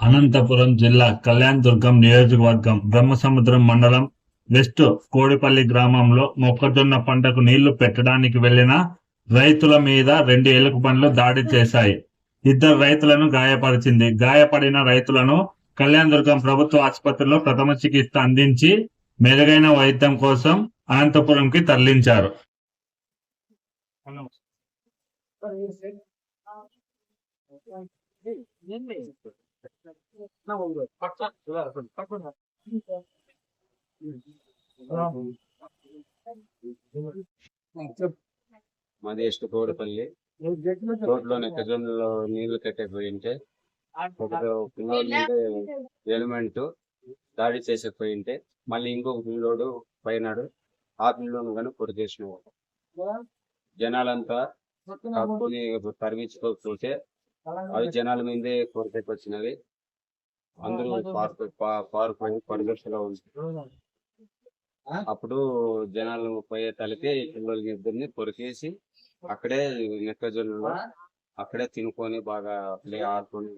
అనంతపురం జిల్లా కళ్యాణదుర్గం నియోజకవర్గం బ్రహ్మసముద్రం మండలం వెస్ట్ కోడిపల్లి గ్రామంలో మొక్కజొన్న పంటకు నీళ్లు పెట్టడానికి వెళ్లిన రైతుల మీద 2 ఎలుగుబంట్లు దాడి చేశాయి. 2 రైతులను గాయపరిచింది. గాయపడిన రైతులను కళ్యాణదుర్గం ప్రభుత్వ ఆసుపత్రిలో ప్రథమ చికిత్స అందించి మెరుగైన వైద్యం కోసం అనంతపురంకి తరలించారు. మాది ఎస్ట్ కోడిపల్లి తోటలో నెక్కజొన్నలో నీళ్లు కట్టకపోయింటే ఎలిమెంట్ దాడి చేసకపోయింటే మళ్ళీ ఇంకొక పిల్లోడు పైనాడు ఆ పిల్లోను కానీ పొడి చేసినవాడు. జనాలంతా తరిగించుకోకపోతే అవి జనాల మీదే కొరతకి వచ్చినవి. అందరూ పారిపోయి పరిదర్శలో ఉంది. అప్పుడు జనాలు పోయే తలకి పిల్లలకి ఇద్దరిని కొరికేసి అక్కడే నెక్కజొన్నలో అక్కడే తినుకొని బాగా ఆడుకొని